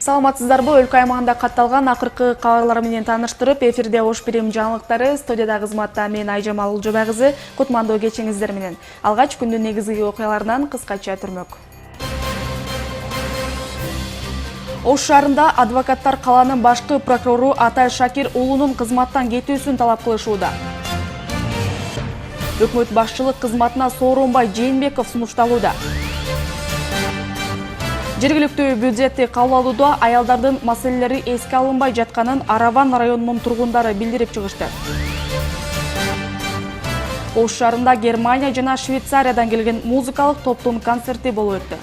Саламатсыздарбы, өлкө аймагында катталган акыркы кабарлар менен тааныштырып, эфирде Ош Бирим жаңылыктары, студияда кызматта мен Айжамал Улжобай кызы, кутмандуу кечиңиздер менен. Алгач күндүн негизги окуяларынан кыскача түрмөк. Ош шаарында адвокаттар каланын башкы прокурору Атай Шакир уулунун кызматтан кетүүсүн талап кылышууда. Өкмөт башчылык кызматына Сооронбай Жээнбеков сунушталууда. Жергиликтүү бюджетти кабыл алууда аялдардын маселелери эске алынбай жатканын Араван районунун тургундары билдирип чыгышты. Ош шаарында Германия жана Швейцариядан келген музыкалык топтун концерти болуп өттү.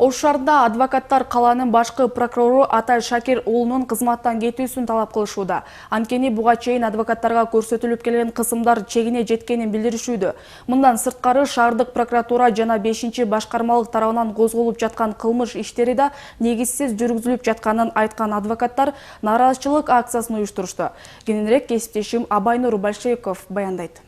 Ош шаарында адвокаттар каланын башкы прокурору Атай Шакир уулунун кызматтан кетүүсүн талап кылышууда. Анткени буга чейин адвокаттарга көрсөтүлүп келген кысымдар чегине жеткенин билдиришүүдө. Мындан сырткары шаардык прокуратура жана 5-башкармалык тарабынан козголуп жаткан кылмыш иштери да негизсиз жүргүзүлүп жатканын айткан адвокаттар нааразычылык акциясын уюштурушту. Кененирээк кесиптешим Абайнур Большевиков баяндайт.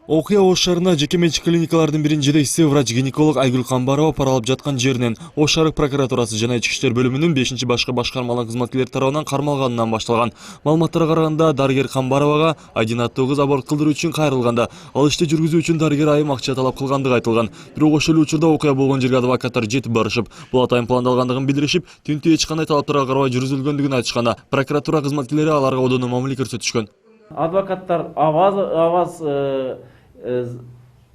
Окуя Ош шаарында жеке менчик клиникалардын биринин жетекчиси врач-гинеколог Айгүл Камбарова пара алып жаткан жеринен Ош шаардык прокуратурасы жана Ички иштер бөлүмүнүн 5-башкы башкармалык кызматкерлери тарабынан кармалганынан башталган. Маалыматтарга караганда, дарыгер Камбаровага Айдина аттуу кыз аборт кылдыруу үчүн кайрылганда, ал ишти жүргүзүү үчүн дарыгер айым акча талап кылгандыгы айтылган. Бирок ошол учурда окуя болгон жерге адвокаттар жетип барышып, бул атайын пландалгандыгын билдиришип, тинтүү эч кандай талаптарга карабай жүргүзүлгөндүгүн айтышканда, прокуратура кызматкерлери аларга одоно мамиле көрсөтүшкөн. Адвокаттар Аваз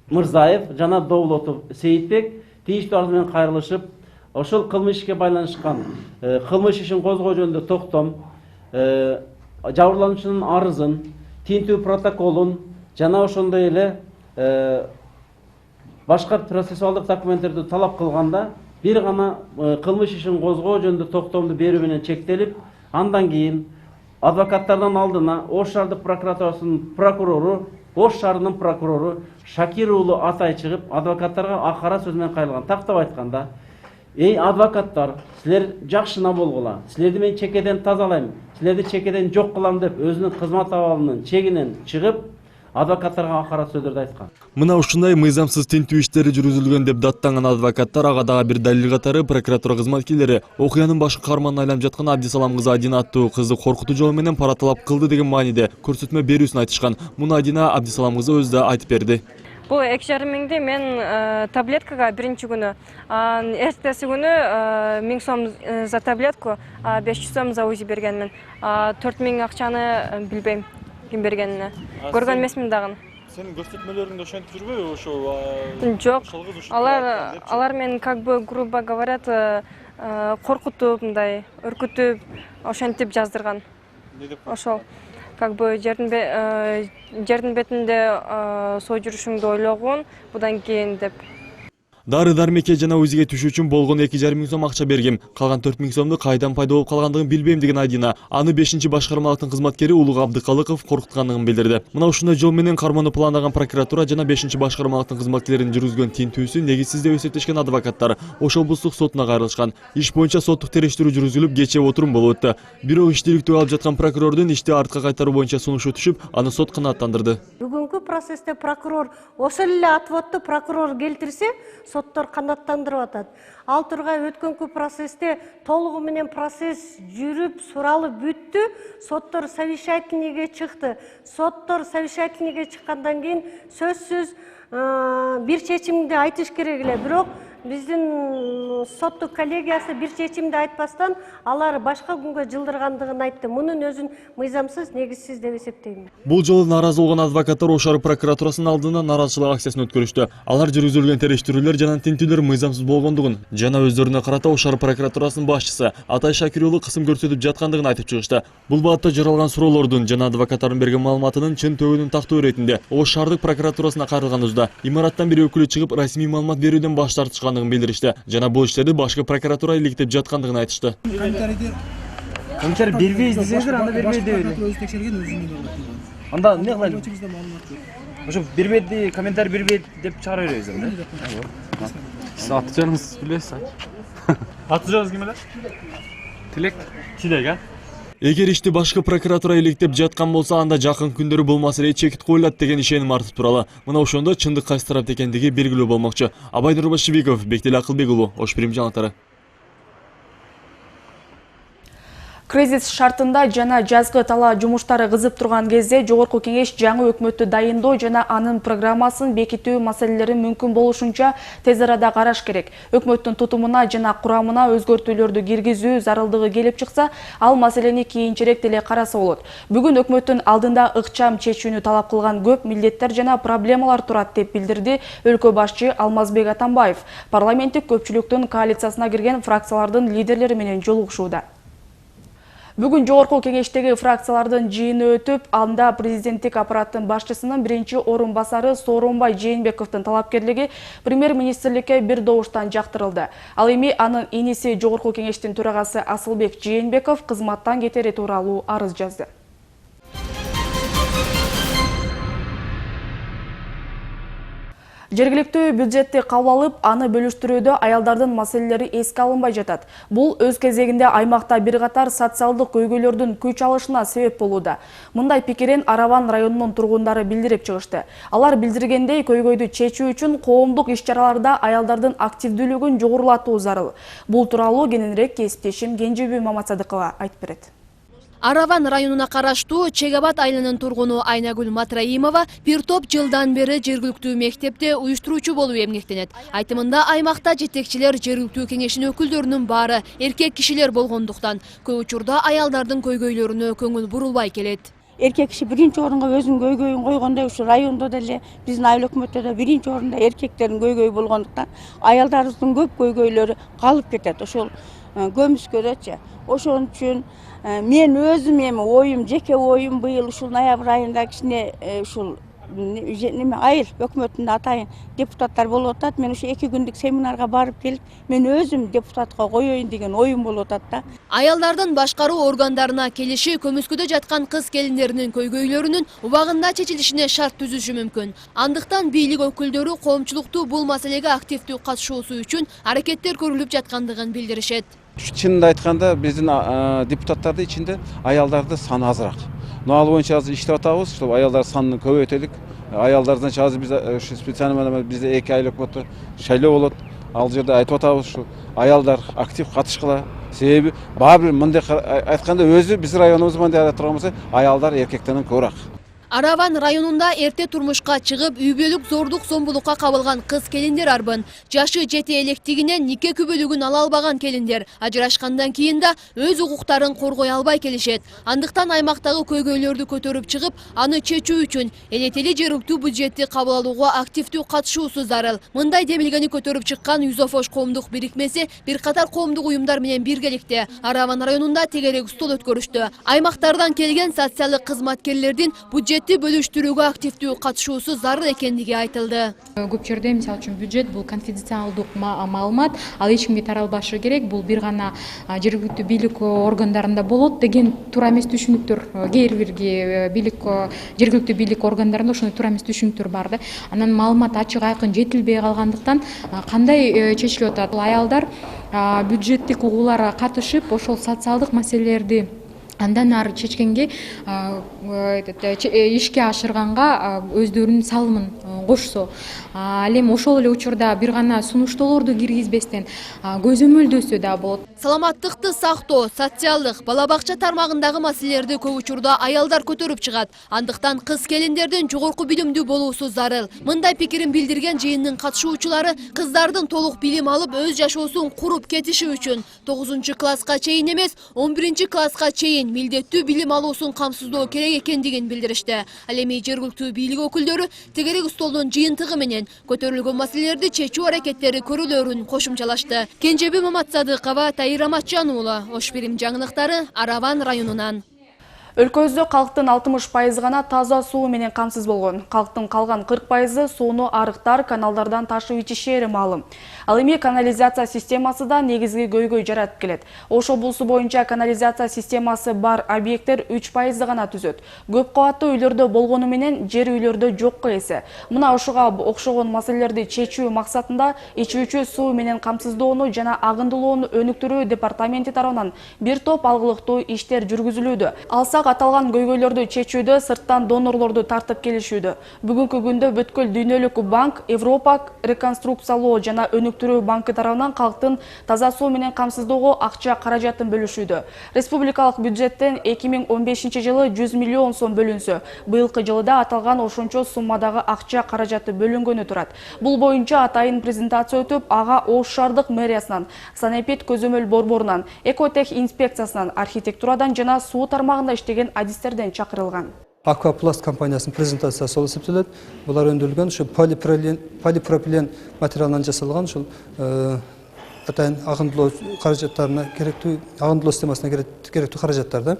Мырзаев жана Довлотов Сейитбек тийиштүү арыз менен кайрылышып, ошол кылмыш ишке байланышкан кылмыш ишин козгоо жөнүндө токтом, жабырлануучунун арызын, тинтүү протоколун жана ошондой эле башка процессуалдык документтерди талап кылганда, бир гана кылмыш ишин козгоо жөнүндө токтомду берүү менен чектелип, андан кийин адвокаттардан алдына Ош шаардык прокуратурасынын прокурору, Ош шаарынын прокурору Шакир уулу Атай чыгып, адвокаттарга акара сөз менен кайрылган. Тактап айтканда, эй адвокаттар, силер жакшына болгула, силерди мен чекеден тазалайм, силерди чекеден жок кылам деп өзүнүн кызмат абалынын чегинен чыгып, адвокаттарга акара сөздөрдү айткан. Мына ушундай мыйзамсыз тинтүү иштери жүргүзүлгөн деп даттанган адвокаттар ага дагы бир далил катары прокуратура кызматкерлери окуянын башкы каарманын айланып жаткан Абдисалам кызы Айдина аттуу кызды коркутуу жолу менен пара талап кылды деген мааниде көрсөтмө берүүсүн айтышкан. Муну Айдина Абдисалам кызы өзү да айтып берди. Бул 2,5 миңди мен таблеткага биринчи күнү, эртеси күнү 1000 сом за таблетку, 500 сом за УЗИ бергенмин. 4000 акчаны билбейм ким бергенине. Көргөн эмесмин дагы. Сенин көрсөтмөлөрүңдө ошентип жүрбөйбү ошол? Жок. Алар мен как бы грубо говорят коркутуп, мындай өркүтүп, ошентип жаздырган. Ошол как бы жердин бетинде соо жүрүшүңдү ойлогон, будан кийин деп. Дары-дармекке жана УЗИге түшүү үчүн болгон 2,5 сом акча бергем. Калган 4000 сомду кайдан пайда болуп калгандыгын билбейм деген Айдина. Аны 5-башкармалыктын кызматкери Улук Абдыкалыков коркуткандыгын билдирди. Мына ушундай жол менен кармоону пландаган прокуратура жана 5-башкармалыктын кызматкерлеринин жүргүзгөн тинтүүсү негизсиз деп эсептешкен адвокаттар Ош облустук сотуна кайрылышкан. Иш боюнча соттук териштирүү жүргүзүлүп, кечээ отурум болуп өттү. Бирок иштийликтүү алып жаткан прокурордун ишти артка кайтаруу боюнча сунушу түшүп, аны сот канааттандырды. Бүгүнкү процессте прокурор ошол эле отводду прокурор келтирсе, соттор канааттандырып атат. Ал тургай өткөнкү процессте толугу менен процесс жүрүп, суралып бүттү. Соттор совещательныйге чыкты. Соттор совещательныйге чыккандан кийин сөзсүз бир чечимди айтыш керек эле. Бирок биздин соттук коллегиясы бир чечимди айтпастан алар башка күнгө жылдыргандыгын айтты. Мунун өзүн мыйзамсыз, негизсиз деп эсептейм. Бул жолу нааразы болгон адвокаттар Ош шаары прокуратурасынын алдына нааразычылык акциясын өткөрүштү. Алар жүргүзүлгөн териштирүүлөр жана тинтүүлөр мыйзамсыз болгондугун жана өздөрүнө карата Ош шаары прокуратурасынын башчысы Атай Шакир уулу кысым көрсөтүп жаткандыгын айтып чыгышты. Бул баатта жаралган суроолордун жана адвокаттардын берген маалыматынын чын төбөнүн тактоо иретинде Ош шаардык прокуратурасына кайрылганыбызда имараттан бир өкүлү чыгып расмий маалымат берүүдөн баш тартышкандыгын билдиришти жана бул иштерди башкы прокуратура иликтеп жаткандыгын айтышты. Комментарий бербейбиз десеңиздер, анда бербейт деп. Өзү текшерген, өзүнүн алат. Анда эмне кылайлы? Ошо бербейт, комментарий бербейт деп чыгара беребиз анда. Сиз аты жөнүңүздү билесиз? Аты жөнүңүз ким эле? Тилек. Тилек, а? Эгер ишти башкы прокуратура иликтеп жаткан болсо, анда жакын күндөрү бул маселеге чекит коюлат деген ишеним артып туралы. Мына ошондо чындык кайсы тарапта экендиги белгилүү болмокчу. Абайдын Рубашевиков, Бектел Акылбек уулу, Ош Бирим жаңылыктары. Кризис шартында жана жазгы талаа жумуштары кызып турган кезде Жогорку Кеңеш жаңы өкмөттү дайындоо жана анын программасын бекитүү маселелерин мүмкүн болушунча тез арада караш керек. Өкмөттүн тутумуна жана курамына өзгөртүүлөрдү киргизүү зарылдыгы келип чыкса, ал маселени кийинчерээк деле караса болот. Бүгүн өкмөттүн алдында ыкчам чечүүнү талап кылган көп милдеттер жана проблемалар турат деп билдирди өлкө башчы Алмазбек Атамбаев. Парламенттик көпчүлүктүн коалициясына кирген фракциялардын лидерлери менен жолугушууда. Бүгүн Жогорку Кеңештеги фракциялардын жыйыны өтүп, анда президенттик аппараттын башчысынын биринчи орун басары Сооронбай Жээнбековдун талапкерлиги премьер-министрликке бир добуштан жактырылды. Ал эми анын иниси Жогорку Кеңештин төрагасы Асылбек Жээнбеков кызматтан кетери тууралуу арыз жазды. Жергиликтүү бюджетти кабыл алып, аны бөлүштүрүүдө аялдардын маселелери эске алынбай жатат. Бул өз кезегинде аймакта бир катар социалдык көйгөйлөрдүн күч алышына себеп болууда. Мындай пикирин Араван районунун тургундары билдирип чыгышты. Алар билдиргендей, көйгөйдү чечүү үчүн коомдук иш-чараларда аялдардын активдүүлүгүн жогорулатуу зарыл. Бул тууралуу кененирээк кесиптешим Кенжеби Маматсадыкова айтып берет. Араван районуна караштуу Чегабат айылынын тургуну Айнагүл Матраимова бир топ жылдан бери жергиликтүү мектепте уюштуруучу болуп эмгектенет. Айтымында аймакта жетекчилер жергиликтүү кеңешин өкүлдөрүнүн баары эркек кишилер болгондуктан көп учурда аялдардын көйгөйлөрүнө көңүл бурулбай келет. Эркек киши биринчи орунга өзүнүн көйгөйүн койгондой, ушу райондо деле биздин айыл өкмөттө да биринчи орунда эркектердин көйгөйү болгондуктан аялдарыбыздын көп көйгөйлөрү калып кетет. Ошол көмүскөдөчү. Ошон үчүн мен өзүм эми оюм, жеке оюм быйыл ушул ноябрь айында кичине ушул айыл өкмөтүндө атайын депутаттар болуп атат. Мен ушу 2 күндүк семинарга барып келип, мен өзүм депутатка коеюн деген оюм болуп атат да. Аялдардын башкаруу органдарына келиши көмүскөдө жаткан кыз келиндеринин көйгөйлөрүнүн убагында чечилишине шарт түзүшү мүмкүн. Андыктан бийлик өкүлдөрү коомчулукту бул маселеге активдүү катышуусу үчүн аракеттер көрүлүп жаткандыгын билдиришет. Чынында айтканда биздин депутаттардын ичинде аялдарды саны азыраак. Ал боюнча азыр иштеп атабыз, ушул аялдар санын көбөйтөлүк. Аялдардан азыр биз специально бизде 2 айыл өкмөттө шайлоо болот. Ал жерде айтып атабыз, ушу аялдар актив катышкыла. Себеби баары бир мындай айтканда өзү биз районубуз мындай айта турган болсо, аялдар эркектерден көбүрөөк. Араван районунда эрте турмушка чыгып, үй бүлөлүк зордук зомбулукка кабылган кыз келиндер арбын. Жашы жете электигинен нике күбөлүгүн ала албаган келиндер ажырашкандан кийин да өз укуктарын коргой албай келишет. Андыктан аймактагы көйгөйлөрдү көтөрүп чыгып, аны чечүү үчүн элетели жергиликтүү бюджетти кабыл алууга активдүү катышуусу зарыл. Мындай демилгени көтөрүп чыккан Юзофош коомдук бирикмеси бир катар коомдук уюмдар менен биргеликте Араван районунда тегерек стол өткөрүштү. Аймактардан келген социалдык кызматкерлердин бюджет бөлүштүрүүгө активдүү катышуусу зарыл экендиги айтылды. Көп жерде мисалы үчүн бюджет бул конфиденциалдык маалымат, ал эч кимге таралбашы керек. Бул бир гана жергиликтүү бийлик органдарында болот деген туура эмес түшүнүктөр. Кээ бирги бийлик жергиликтүү бийлик органдарында ошондой туура эмес түшүнүктөр бар да. Анан маалымат ачык айкын жетилбей калгандыктан кандай чечилип атат? Аялдар бюджеттик угууларга катышып, ошол социалдык маселелерди андан ары чечкенге ишке ашырганга өздөрүнүн салымын кошсо, ал эми ошол эле учурда бир гана сунуштоолорду киргизбестен көзөмөлдөсө да болот. Саламаттыкты сактоо, социалдык, бала бакча тармагындагы маселелерди көп учурда аялдар көтөрүп чыгат. Андыктан кыз келиндердин жогорку билимдүү болуусу зарыл. Мындай пикирин билдирген жыйындын катышуучулары кыздардын толук билим алып, өз жашоосун куруп кетиши үчүн 9-класска чейин эмес, 11-класска чейин милдеттүү билим алуусун камсыздоо керек экендигин билдиришти. Ал эми жергиликтүү бийлик өкүлдөрү тегерек столдун жыйынтыгы менен көтөрүлгөн маселелерди чечүү аракеттери көрүлөрүн кошумчалашты. Кенжеби Маматсадыкова, Таир Аматжан уулу, Ош Бирим жаңылыктары, Араван районунан. Өлкөбүздө калктын 60% гана таза суу менен камсыз болгон. Калктын калган 40% сууну арыктар, каналдардан ташып ичишери маалым. Ал эми канализация системасы да негизги көйгөй жаратып келет. Ош облусу боюнча канализация системасы бар объекттер 3% гана түзөт. Көп кабаттуу үйлөрдө болгону менен жер үйлөрдө жокко эсе. Мына ошого окшогон маселелерди чечүү максатында ичүүчү суу менен камсыздоону жана агындылоону өнүктүрүү департаменти тарабынан бир топ алгылыктуу иштер жүргүзүлүүдө. Аталган көйгөйлөрдү чечүүдө сырттан донорлорду тартып келишүүдө. Бүгүнкү күндө Бүткүл дүйнөлүк банк, Европа реконструкциялоо жана өнүктүрүү банкы тарабынан калктын таза суу менен камсыздоого акча каражатын бөлүшүүдө. Республикалык бюджеттен 2015 жылы 100 миллион сом бөлүнсө, быйылкы жылда аталган ошончо суммадагы акча каражаты бөлүнгөнү турат. Бул боюнча атайын презентация өтүп, ага Ош шаардык мэриясынан, Санэпид көзөмөл борборунан, Экотех инспекциясынан, архитектурадан жана суу тармагында иштеген адистерден чакырылган. Аквапласт компаниясынын презентациясы болуп эсептелет. Булар өндүрүлгөн ушу полипропилен материалынан жасалган ушул атайын агындылоо каражаттарына керектүү, агындылоо системасына керектүү каражаттар да.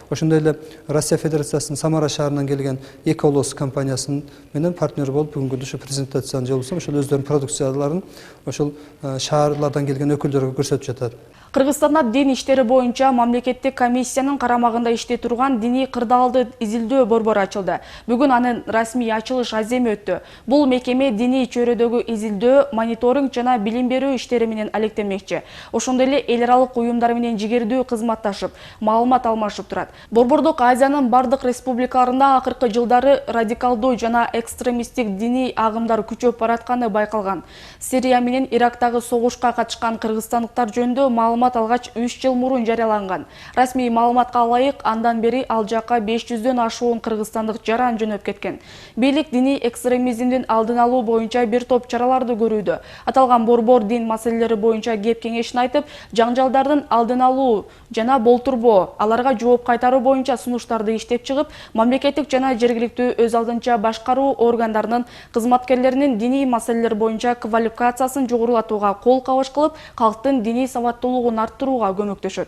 Ошондой эле Россия Федерациясынын Самара шаарынан келген Эколос компаниясынын менен партнер болуп бүгүнкү ушу презентацияны жолусум ошол өздөрүнүн продукцияларын ошол шаарлардан келген өкүлдөргө көрсөтүп жатат. Кыргызстанда дин иштери боюнча мамлекеттик комиссиянын карамагында иштей турган диний кырдаалды изилдөө борбору ачылды. Бүгүн анын расмий ачылыш аземи өттү. Бул мекеме диний чөйрөдөгү изилдөө, мониторинг жана билим берүү иштери менен алектенмекчи. Ошондой эле эл аралык уюмдар менен жигердүү кызматташып, маалымат алмашып турат. Борбордук Азиянын бардык республикаларында акыркы жылдары радикалдуу жана экстремисттик диний агымдар күчөп баратканы байкалган. Сирия менен Ирактагы согушка катышкан кыргызстандыктар жөнүндө маалымат алгач 3 жыл мурун жарыяланган. Расмий маалыматка ылайык, андан бери ал жакка 500дөн ашуун кыргызстандык жаран жөнөп кеткен. Бийлик диний экстремизмдин алдын алуу боюнча бир топ чараларды көрүүдө. Аталган борбор дин маселелери боюнча кеп кеңешин айтып, жаңжалдардын алдын алуу жана болтурбоо, аларга жооп кайтаруу боюнча сунуштарды иштеп чыгып, мамлекеттик жана жергиликтүү өз алдынча башкаруу органдарынын кызматкерлеринин диний маселелер боюнча квалификациясын жогорулатууга кол кабыш кылып, калктын диний сабаттуулугун арттырууга көмөктөшөт.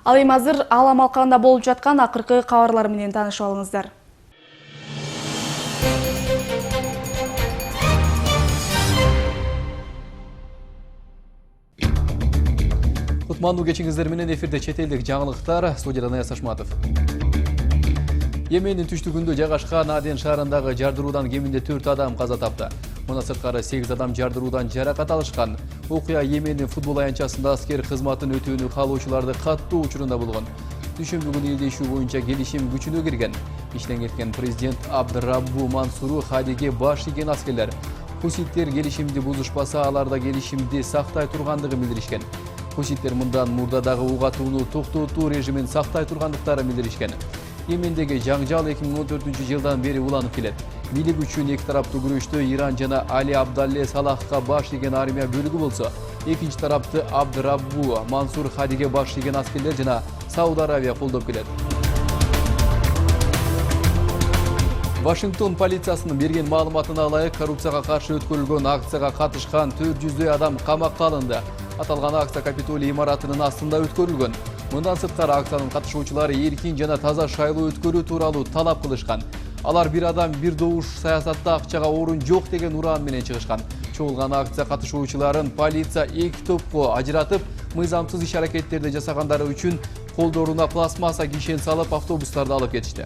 Ал эми азыр Алам алкагында болуп жаткан акыркы кабарлар менен таанышып алыңыздар. Кутмандуу кечиңиздер менен эфирде чет элдик жаңылыктар, студияда Наяз Ашматов. Йемендин түштүгүндө жайгашкан Аден шаарындагы жардыруудан кеминде 4 адам каза тапты. Мына сырткары 8 адам жардыруудан жаракат алышкан. Окуя Йемендин футбол аянтчасында аскер кызматын өтүүнү каалоочуларды каттуу учурунда болгон. Дүйшөмбү күнү элдешүү боюнча келишим күчүнө кирген. Иштен кеткен президент Абдыраббу Мансуру Хадиге баш ийген аскерлер. Хуситтер келишимди бузушпаса, аларда келишимди сактай тургандыгын билдиришкен. Хуситтер мындан мурдадагы угатууну токтотуу режимин сактай тургандыктарын билдиришкен. Йемендеги жаңжал 2014 жылдан бери уланып келет. Бийлик үчүн эки тараптуу күрөштө Иран жана Али Абдалле Салахка баш ийген армия бөлүгү болсо, экинчи тарапты Абдыраббу Мансур Хадиге баш ийген аскерлер жана Сауд Арабия колдоп келет. Вашингтон полициясынын берген маалыматына ылайык, коррупцияга каршы өткөрүлгөн акцияга катышкан 400 адам камакка алынды. Аталган акция Капитолий имаратынын астында өткөрүлгөн. Мындан сырткары акциянын катышуучулары эркин жана таза шайлоо өткөрүү тууралуу талап кылышкан. Алар бир адам бир добуш саясатта акчага орун жок деген ураан менен чыгышкан. Чогулган акция катышуучуларын полиция 2 топко ажыратып, мыйзамсыз иш-аракеттерди жасагандары үчүн колдоруна пластмасса кишен салып автобустарды алып кетишти.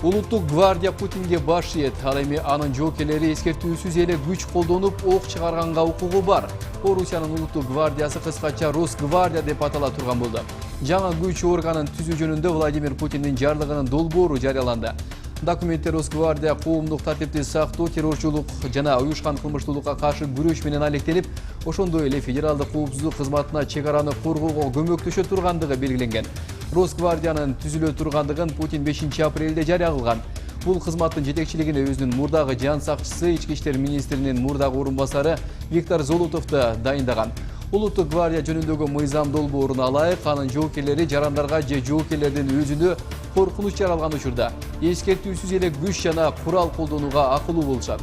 Улуттук гвардия Путинге баш ийет. Ал эми анын жоокерлери эскертүүсүз эле күч колдонуп ок чыгарганга укугу бар. Орусиянын улуттук гвардиясы кыскача Росгвардия деп атала турган болду. Жаңа күч органын түзүү жөнүндө Владимир Путиндин жарлыгынын долбоору жарыяланды. Документте Росгвардия коомдук тартипти сактоо, террорчулук жана уюшкан кылмыштуулукка каршы күрөш менен алектенип, ошондой эле федералдык коопсуздук кызматына чек араны коргоого көмөктөшө тургандыгы белгиленген. Росгвардиянын түзүлө тургандыгын Путин 5 апрелде жарыя кылган. Бул кызматтын жетекчилигине өзүнүн мурдагы жан сакчысы, ички иштер министринин мурдагы орун басары Виктор Золотовду дайындаган. Улуттук гвардия жөнүндөгү мыйзам долбооруна ылайык, анын жоокерлери жарандарга же жоокерлердин өзүнө коркунуч жаралган учурда эскертүүсүз эле күч жана курал колдонууга акылуу болушат.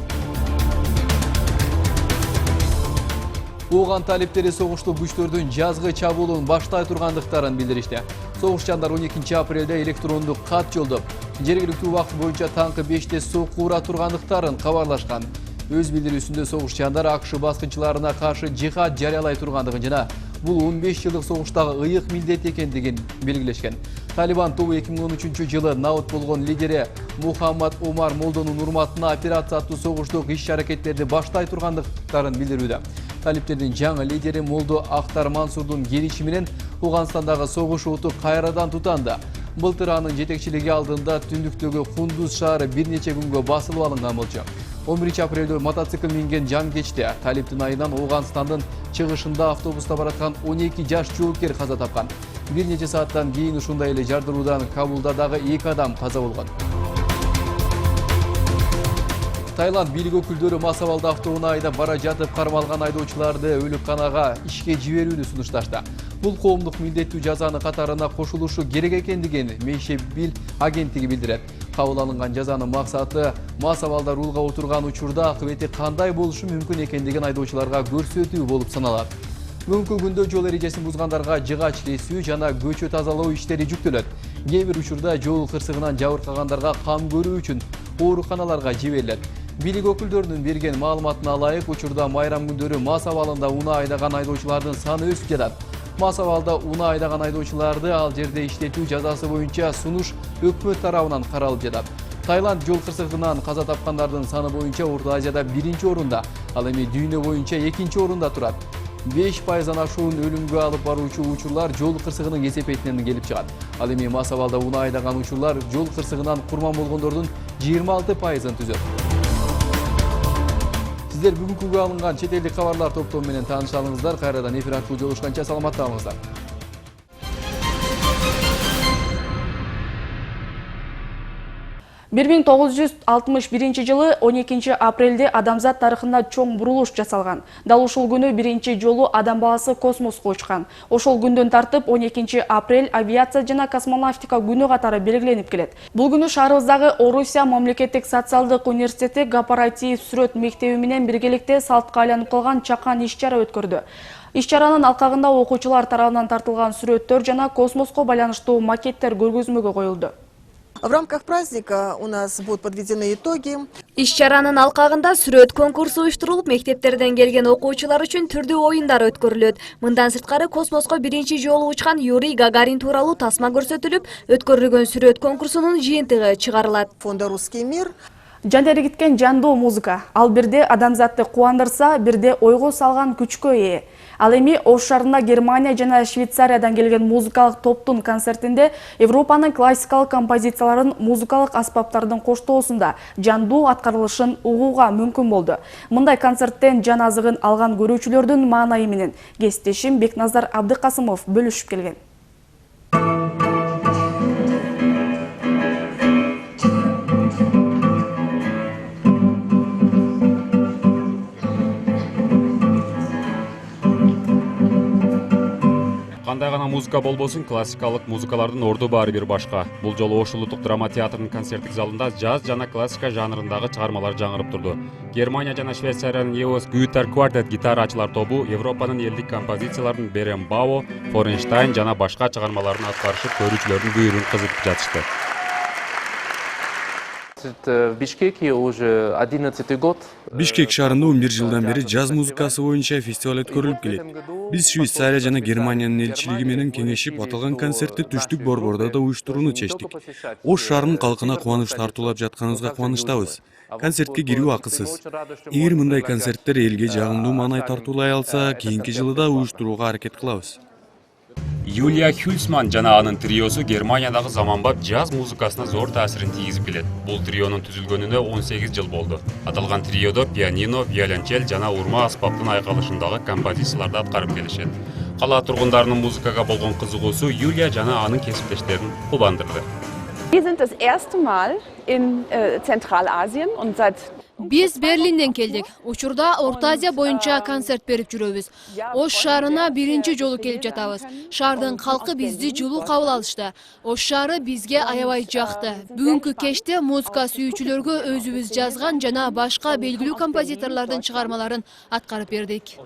Оған талептери согуштуу күчтөрдүн жазгы чабуулун баштай тургандыктарын билдиришти. Согушчандар 12 апрелде электрондук кат жолдоп, жергиликтүү убакыт боюнча таңкы 5те сокку ура тургандыктарын кабарлашкан. Өз билдирүүсүндө согушчандар АКШ баскынчыларына каршы жихад жарыялай тургандыгын жана бул 15 жылдык согуштагы ыйык милдет экендигин белгилешкен. Талибан тобу 2013 жылы наут болгон лидери Мухаммад Омар Молдонун урматына операция аттуу согуштук иш-аракеттерди баштай тургандыктарын билдирүүдө. Талиптердин жаңы лидери Молдо Ахтар Мансурдун келиши менен Ауганстандагы согуш оту кайрадан тутанды. Былтыр анын жетекчилиги алдында түндүктөгү Кундуз шаары бир нече күнгө басылып алынган болчу. 11 апрелде мотоцикл минген жангечте талиптин айынан Ауганстандын чыгышында автобуста бараткан 12 жаш жоокер каза тапкан. Бир нече сааттан кийин ушундай эле жардыруудан Кабулда дагы 2 адам каза болгон. Таиланд бийлик өкүлдөрү мас абалда автоунаайда бара жатып кармалган айдоочуларды өлүкканага ишке жиберүүнү сунушташты. Бул коомдук милдеттүү жазаны катарына кошулушу керек экендигин Мейшебил агенттиги билдирет. Кабыл алынган жазанын максаты мас абалда рулга отурган учурда акыбети кандай болушу мүмкүн экендигин айдоочуларга көрсөтүү болуп саналат. Бүгүнкү күндө жол эрежесин бузгандарга жыгач кесүү жана көчө тазалоо иштери жүктөлөт. Кээ бир учурда жол кырсыгынан жабыркагандарга кам көрүү үчүн ооруканаларга жиберилет. Бийлик өкүлдөрүнүн берген маалыматына ылайык, учурда майрам күндөрү мас абалында унаа айдаган айдоочулардын саны өсүп жатат. Мас абалда унаа айдаган айдоочуларды ал жерде иштетүү жазасы боюнча сунуш өкмөт тарабынан каралып жатат. Таиланд жол кырсыгынан каза тапкандардын саны боюнча Орто Азияда 1-орунда, ал эми дүйнө боюнча 2-орунда турат. 5%-дан ашуун өлүмгө алып баруучу учурлар жол кырсыгынын кесепетинен келип чыгат. Ал эми мас абалда унаа айдаган учурлар жол кырсыгынан курман болгондордун 26%-ын түзөт. Сиздер бүгүнкүгө алынган чет элдик кабарлар топтому менен тааныша алыңыздар. Кайрадан эфир аркылуу жолугушканча саламатта болуңуздар. 1961 жылы 12 апрелде адамзат тарыхында чоң бурулуш жасалган. Дал ушул күнү биринчи жолу адам баласы космоско учкан. Ошол күндөн тартып 12 апрель авиация жана космонавтика күнү катары белгиленип келет. Бул күнү шаарыбыздагы Орусия мамлекеттик социалдык университети корпоратив сүрөт мектеби менен биргеликте салтка айланып калган чакан иш-чара өткөрдү. Иш-чаранын алкагында окуучулар тарабынан тартылган сүрөттөр жана космоско байланыштуу макеттер көргөзмөгө коюлду. В рамках праздника у нас будут подведены итоги. Иш-чаранын алкагында сүрөт конкурсу уюштурулуп, мектептерден келген окуучулар үчүн түрдүү оюндар өткөрүлөт. Мындан сырткары космоско биринчи жолу учкан Юрий Гагарин тууралуу тасма көрсөтүлүп, өткөрүлгөн сүрөт конкурсунун жыйынтыгы чыгарылат. Фонда «Русский мир». Жандергиткен жандуу музыка. Ал бирде адамзатты кубандырса, бирде ойго салган күчкө ээ. Ал эми Ош шаарында Германия жана Швейцариядан келген музыкалык топтун концертинде Европанын классикалык композицияларын музыкалык аспаптардын коштоосунда жандуу аткарылышын угууга мүмкүн болду. Мындай концерттен жан азыгын алган көрүүчүлөрдүн маанайы менен кесиптешим Бекназар Абдыкасымов бөлүшүп келген. Кандай гана музыка болбосун, классикалык музыкалардын орду баары бир башка. Бул жолу Ош улуттук драма театрынын концерттик залында джаз жана классика жанрындагы чыгармалар жаңырып турду. Германия жана Швейцариянын EOS Guitar Quartet гитарачылар тобу Европанын элдик композицияларын Беренбау, Форенштайн жана башка чыгармаларын аткарышып, көрүүчүлөрдүн бүйүрүн кызытып жатышты. В Бишкеке уже 11 год. Бишкек шаарында 11 жылдан бери джаз музыкасы боюнча фестиваль өткөрүлүп келет. Биз Швейцария жана Германиянын элчилиги менен кеңешип, аталган концертти Түштүк Борбордо да уюштурууну чечтик. Ош шаарынын калкына кубаныч тартуулап жатканыбызга кубанычтабыз. Концертке кирүү акысыз. Эгер мындай концерттер элге жагымдуу маанай тартуулай алса, кийинки жылы да уюштурууга аракет кылабыз. Юлия Хюльсман жана анын триосу Германиядагы заманбап джаз музыкасына зор таасирин тийгизип келет. Бул трионун түзүлгөнүнө 18 жыл болду. Аталган триодо пианино, виолончел жана урма аспаптын айкалышындагы композицияларды аткарып келишет. Кала тургундарынын музыкага болгон кызыгуусу Юлия жана анын кесиптештерин кубандырды. Wir sind das erste Mal in Zentralasien und seit Биз Берлинден келдик. Учурда Орто Азия боюнча концерт берип жүрөбүз. Ош шаарына биринчи жолу келип жатабыз. Шаардын калкы бизди жылуу кабыл алышты. Ош шаары бизге аябай жакты. Бүгүнкү кечте музыка сүйүүчүлөргө өзүбүз жазган жана башка белгилүү композиторлордун чыгармаларын аткарып бердик.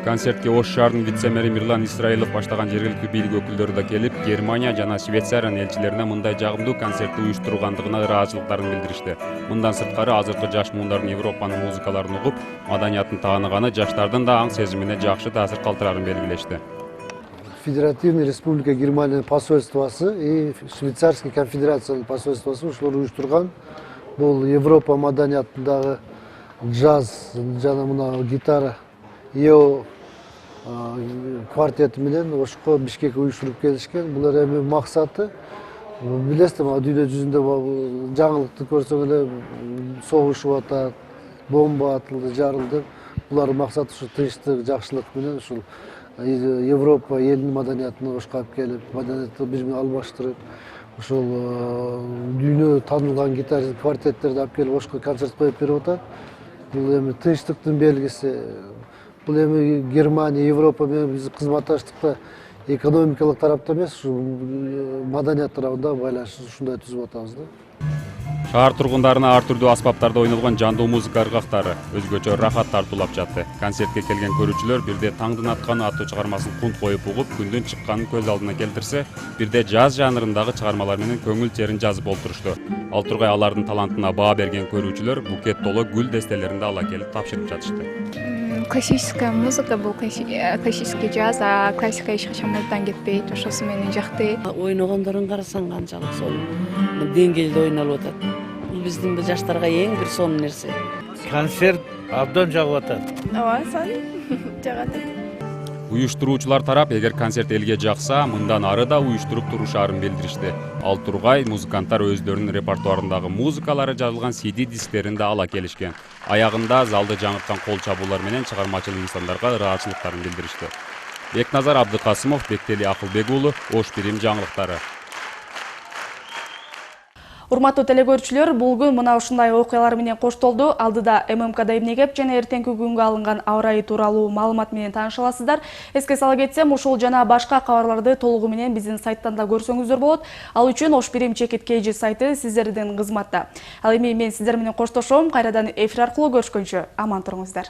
Концертке Ош шаарынын вице-мэри Мирлан Исраилов баштаган жергиликтүү бийлик өкүлдөрү да келип, Германия жана Швейцариянын элчилерине мындай жагымдуу концертти уюштургандыгына ыраазычылыктарын билдиришти. Мындан сырткары азыркы жаш муундардын Европанын музыкаларын угуп, маданиятын тааныганы жаштардын да аң сезимине жакшы таасир калтырарын белгилешти. Федеративная республика Германия посольствосы и Швейцарский конфедерация посольствосы ушулар уюштурган бул Европа маданиятындагы джаз жана мына гитара EO квартети менен ошко Бишкекке уюштуруп келишкен. Булар эми максаты билесиз, дүйнө жүзүндө жаңылыкты көрсөң эле согушуп атат, бомба атылды, жарылды. Булардын максаты ушу тынчтык, жакшылык менен ушул Европа элдин маданиятына ошко алып келип, маданиятты бири менен алмаштырып, ушул дүйнө таанылган гитарист квартеттерди алып келип ошко концерт коюп берип атат. Бул эми тынчтыктын белгиси. Бул эми Германия, Европа менен биз кызматташтыкта экономикалык тарапта эмес, ушу маданият тарабында байланыш ушундай түзүп атабыз да. Шаар тургундарына ар түрдүү аспаптарда ойнолгон жандуу музыка ыргактары өзгөчө рахат тартуулап жатты. Концертке келген көрүүчүлөр бирде таңдын атканы аттуу чыгармасын кунт коюп угуп, күндүн чыкканын көз алдына келтирсе, бирде жаз жанрындагы чыгармалар менен көңүл терин жазып олтурушту. Ал тургай алардын талантына баа берген көрүүчүлөр букет толо гүл дестелеринди ала келип тапшырып жатышты. Классическая музыка, был классический джаз, а классика эч качан мурдан кетпейт, ошосу мени жакты. Ойногондорун карасаң канчалык сонун деңгээлде ойнолуп атат. Бул биздин жаштарга эң бир сонун нерсе. Концерт абдан жагып атат. Ооба, жагат. Уюштуруучулар тарап эгер концерт элге жакса, мындан ары да уюштуруп турушаарын билдиришти. Ал тургай музыканттар өздөрүнүн репертуарындагы музыкалары жазылган CD дисктерин да ала келишкен. Аягында залды жаңырткан кол чабуулар менен чыгармачыл инсандарга ыраазычылыктарын билдиришти. Бекназар Абдыкасымов, Бектели Акылбек уулу, Ош Бирим жаңылыктары. Урматтуу телекөрүүчүлөр, бул күн мына ушундай окуялар менен коштолду. Алдыда ММКда эмнегеп жана эртеңки күнгө алынган аба ырайы тууралуу маалымат менен тааныша аласыздар. Эске сала кетсем, ушул жана башка кабарларды толугу менен биздин сайттан да көрсөңүздөр болот. Ал үчүн Ош Бирим чекит KG сайты сиздердин кызматта. Ал эми мен сиздер менен коштошом. Кайрадан эфир аркылуу көрүшкөнчө аман туруңуздар.